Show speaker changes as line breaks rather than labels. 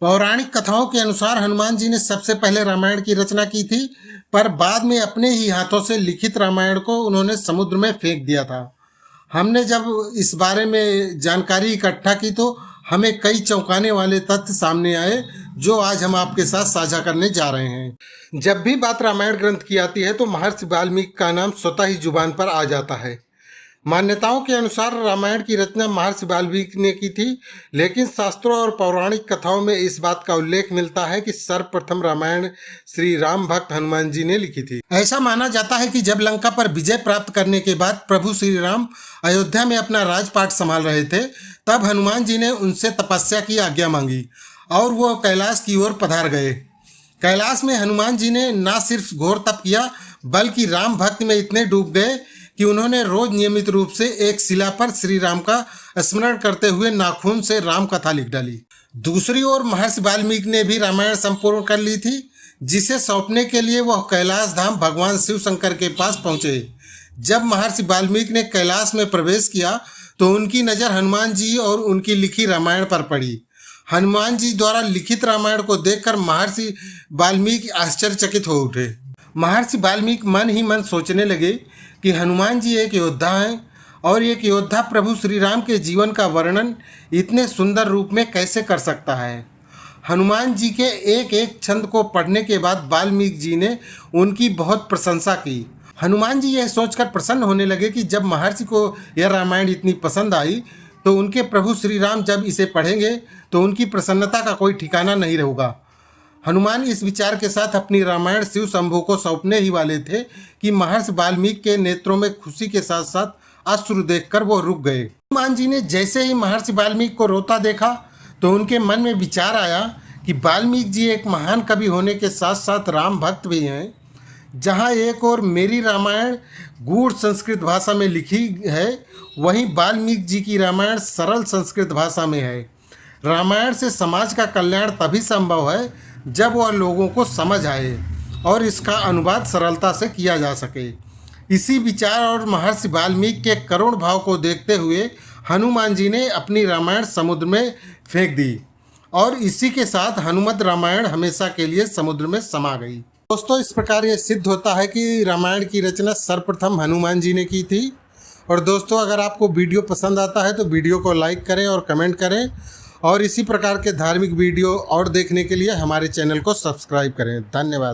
पौराणिक कथाओं के अनुसार हनुमान जी ने सबसे पहले रामायण की रचना की थी, पर बाद में अपने ही हाथों से लिखित रामायण को उन्होंने समुद्र में फेंक दिया था। हमने जब इस बारे में जानकारी इकट्ठा की तो हमें कई चौंकाने वाले तथ्य सामने आए, जो आज हम आपके साथ साझा करने जा रहे हैं। जब भी बात रामायण ग्रंथ की आती है तो महर्षि वाल्मीकि का नाम स्वतः ही जुबान पर आ जाता है। मान्यताओं के अनुसार रामायण की रचना महर्षि वाल्मीकि ने की थी, लेकिन शास्त्रों और पौराणिक कथाओं में इस बात का उल्लेख मिलता है कि सर्वप्रथम रामायण श्री राम भक्त हनुमान जी ने लिखी थी। ऐसा माना जाता है कि जब लंका पर विजय प्राप्त करने के बाद प्रभु श्री राम अयोध्या में अपना राजपाट संभाल रहे थे, तब हनुमान जी ने उनसे तपस्या की आज्ञा मांगी और वो कैलाश की ओर पधार गए। कैलाश में हनुमान जी ने न सिर्फ घोर तप किया, बल्कि राम भक्ति में इतने डूब गए कि उन्होंने रोज नियमित रूप से एक शिला पर श्री राम का स्मरण करते हुए नाखून से राम कथा लिख डाली। दूसरी ओर महर्षि वाल्मीकि ने भी रामायण संपूर्ण कर ली थी, जिसे सौंपने के लिए वह कैलाश धाम भगवान शिव शंकर के पास पहुंचे। जब महर्षि वाल्मीकि ने कैलाश में प्रवेश किया तो उनकी नज़र हनुमान जी और उनकी लिखी रामायण पर पड़ी। हनुमान जी द्वारा लिखित रामायण को देखकर महर्षि वाल्मीकि आश्चर्यचकित हो उठे। महर्षि वाल्मीकि मन ही मन सोचने लगे कि हनुमान जी एक योद्धा हैं, और एक योद्धा प्रभु श्री राम के जीवन का वर्णन इतने सुंदर रूप में कैसे कर सकता है। हनुमान जी के एक एक छंद को पढ़ने के बाद वाल्मीकि जी ने उनकी बहुत प्रशंसा की। हनुमान जी यह सोचकर प्रसन्न होने लगे कि जब महर्षि को यह रामायण इतनी पसंद आई तो उनके प्रभु श्री राम जब इसे पढ़ेंगे तो उनकी प्रसन्नता का कोई ठिकाना नहीं रहेगा। हनुमान इस विचार के साथ अपनी रामायण शिव शंभु को सौंपने ही वाले थे कि महर्षि वाल्मीकि के नेत्रों में खुशी के साथ साथ अश्रु देखकर वो रुक गए। हनुमान जी ने जैसे ही महर्षि वाल्मीकि को रोता देखा तो उनके मन में विचार आया कि वाल्मीकि जी एक महान कवि होने के साथ साथ राम भक्त भी हैं। जहाँ एक और मेरी रामायण गूढ़ संस्कृत भाषा में लिखी है, वहीं वाल्मीकि जी की रामायण सरल संस्कृत भाषा में है। रामायण से समाज का कल्याण तभी संभव है जब वह लोगों को समझ आए और इसका अनुवाद सरलता से किया जा सके। इसी विचार और महर्षि वाल्मीकि के करुण भाव को देखते हुए हनुमान जी ने अपनी रामायण समुद्र में फेंक दी, और इसी के साथ हनुमत रामायण हमेशा के लिए समुद्र में समा गई। दोस्तों, इस प्रकार ये सिद्ध होता है कि रामायण की रचना सर्वप्रथम हनुमान जी ने की थी। और दोस्तों, अगर आपको वीडियो पसंद आता है तो वीडियो को लाइक करें और कमेंट करें, और इसी प्रकार के धार्मिक वीडियो और देखने के लिए हमारे चैनल को सब्सक्राइब करें। धन्यवाद।